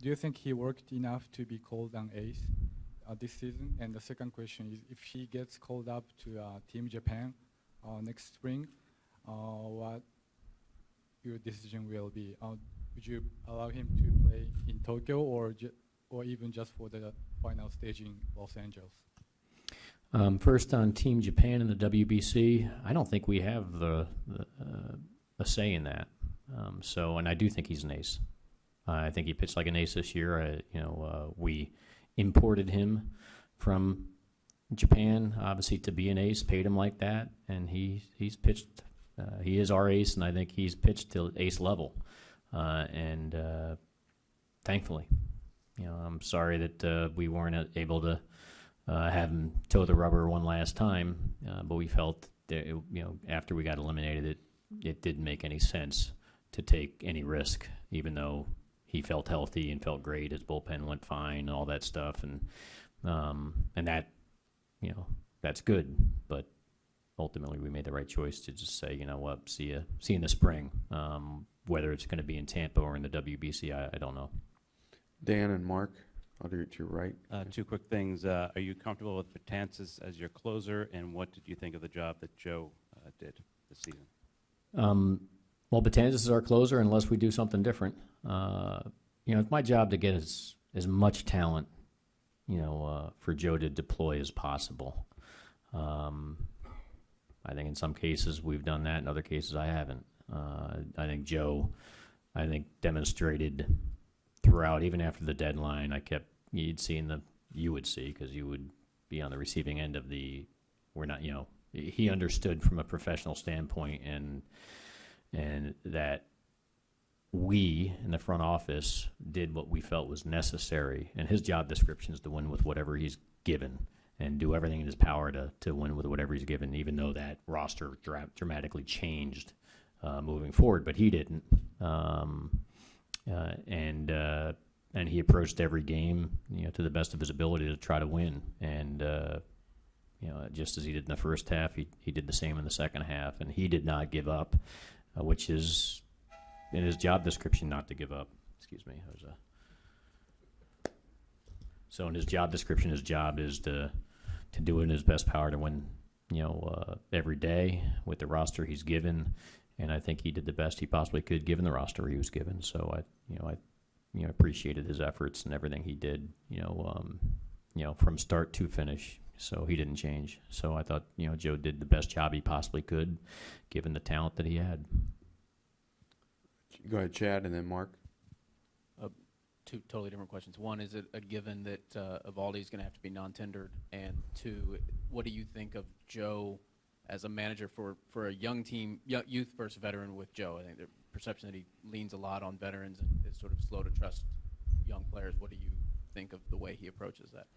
do you think he worked enough to be called an ace this season? And the second question is, if he gets called up to Team Japan next spring, what your decision will be? Would you allow him to play in Tokyo or even just for the final stage in Los Angeles? First on Team Japan and the WBC, I don't think we have a say in that. And I do think he's an ace. I think he pitched like an ace this year. We imported him from Japan, obviously, to be an ace, paid him like that, and he's pitched. He is our ace, and I think he's pitched to ace level. Thankfully, I'm sorry that we weren't able to have him toe the rubber one last time, but we felt that after we got eliminated, it didn't make any sense to take any risk, even though he felt healthy and felt great. His bullpen went fine, and all that stuff, and that, that's good. But ultimately, we made the right choice to just say, what, see you in the spring. Whether it's going to be in Tampa or in the WBC, I don't know. Dan and Mark, I'll do it to your right. Two quick things. Are you comfortable with Betances as your closer, and what did you think of the job that Joe did this season? Well, Betances is our closer unless we do something different. It's my job to get as much talent, for Joe to deploy as possible. I think in some cases we've done that. In other cases I haven't. I think Joe, demonstrated throughout, even after the deadline, you would see, because you would be on the receiving end of he understood from a professional standpoint and that we in the front office did what we felt was necessary, and his job description is to win with whatever he's given and do everything in his power to win with whatever he's given, even though that roster dramatically changed moving forward, but he didn't. And he approached every game, to the best of his ability to try to win. And just as he did in the first half, he did the same in the second half, and he did not give up, which is in his job description, not to give up. Excuse me. So in his job description, his job is to do it in his best power to win, every day with the roster he's given. And I think he did the best he possibly could given the roster he was given. So I appreciated his efforts and everything he did, from start to finish. So he didn't change. So I thought, Joe did the best job he possibly could, given the talent that he had. Go ahead, Chad, and then Mark. Two totally different questions. One, is it a given that Evaldi's going to have to be non-tendered? And two, what do you think of Joe as a manager for a young team, youth versus veteran with Joe? I think the perception that he leans a lot on veterans and is sort of slow to trust young players. What do you think of the way he approaches that?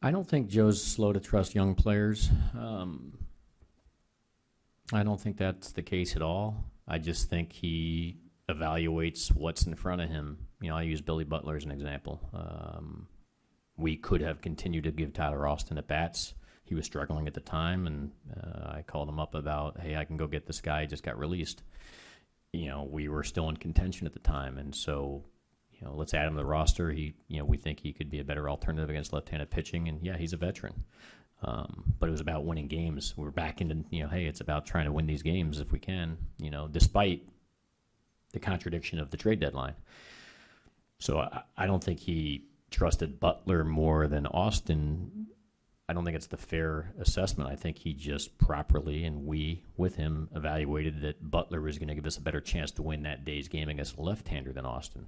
I don't think Joe's slow to trust young players. I don't think that's the case at all. I just think he evaluates what's in front of him. I use Billy Butler as an example. We could have continued to give Tyler Austin at bats. He was struggling at the time, and I called him up about, hey, I can go get this guy. He just got released. We were still in contention at the time, and so, let's add him to the roster. We think he could be a better alternative against left-handed pitching, and yeah, he's a veteran. But it was about winning games. We're back into, hey, it's about trying to win these games if we can, despite the contradiction of the trade deadline. So I don't think he trusted Butler more than Austin. I don't think it's the fair assessment. I think he just properly, and we with him, evaluated that Butler was going to give us a better chance to win that day's game against a left-hander than Austin,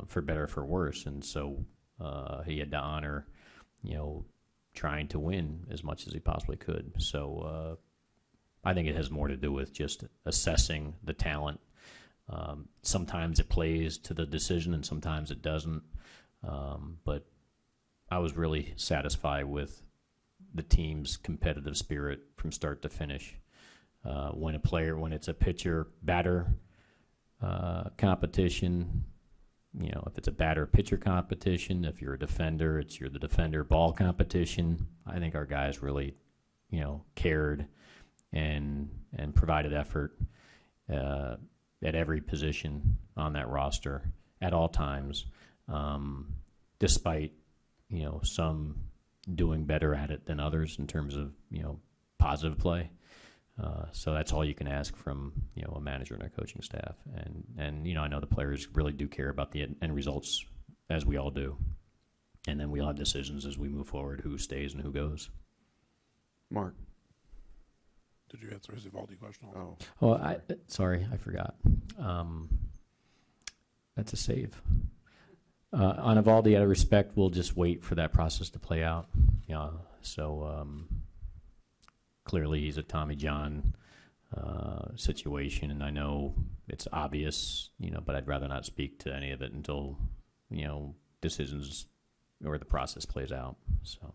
for better or for worse. And so he had to honor, trying to win as much as he possibly could. So I think it has more to do with just assessing the talent. Sometimes it plays to the decision and sometimes it doesn't. But I was really satisfied with the team's competitive spirit from start to finish. When it's a pitcher-batter competition, if it's a batter-pitcher competition, if you're a defender, you're the defender-ball competition. I think our guys really, cared and provided effort at every position on that roster at all times. despite, some doing better at it than others in terms of, positive play. So that's all you can ask from, a manager and a coaching staff. And I know the players really do care about the end results, as we all do. And then we'll have decisions as we move forward, who stays and who goes. Mark. Did you answer his Evaldi question? Oh. Oh, sorry, I forgot. That's a save. On Evaldi, out of respect, we'll just wait for that process to play out. So clearly he's a Tommy John situation, and I know it's obvious, but I'd rather not speak to any of it until, decisions or the process plays out. So,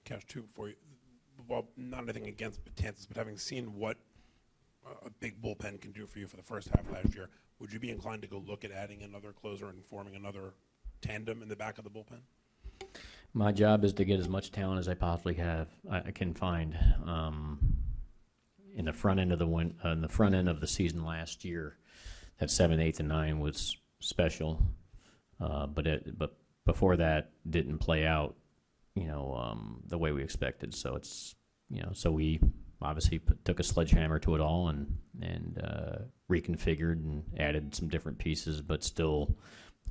Cash, two for you. Well, not anything against Betances, but having seen what a big bullpen can do for you for the first half last year, would you be inclined to go look at adding another closer and forming another tandem in the back of the bullpen? My job is to get as much talent as I possibly I can find. In the front end of the season last year, that 7, 8, and 9 was special, but before that didn't play out, the way we expected. So it's so we obviously took a sledgehammer to it all and reconfigured and added some different pieces, but still,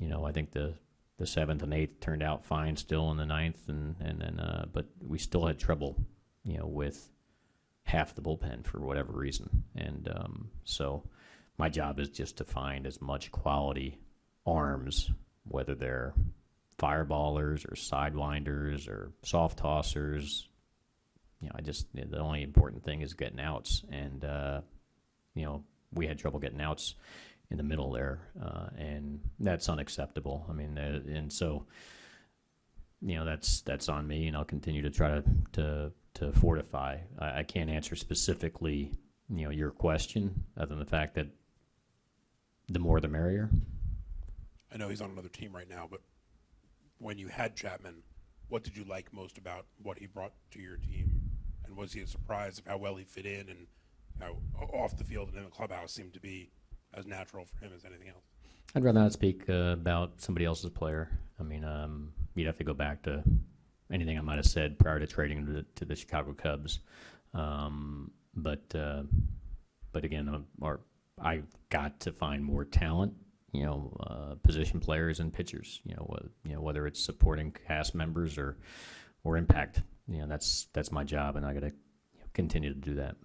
I think the 7th and 8th turned out fine still in the 9th, and then but we still had trouble, with half the bullpen for whatever reason. And so my job is just to find as much quality arms, whether they're fireballers or sidewinders or soft tossers. The only important thing is getting outs, and we had trouble getting outs in the middle there, and that's unacceptable. I mean, and so that's on me, and I'll continue to try to fortify. I can't answer specifically, your question, other than the fact that the more the merrier. I know he's on another team right now, but when you had Chapman, what did you like most about what he brought to your team? And was he a surprise of how well he fit in and how off the field and in the clubhouse seemed to be as natural for him as anything else? I'd rather not speak about somebody else's player. I mean, you'd have to go back to anything I might have said prior to trading to the Chicago Cubs. But again, I got to find more talent, position players and pitchers. Whether it's supporting cast members or impact. That's my job, and I got to continue to do that.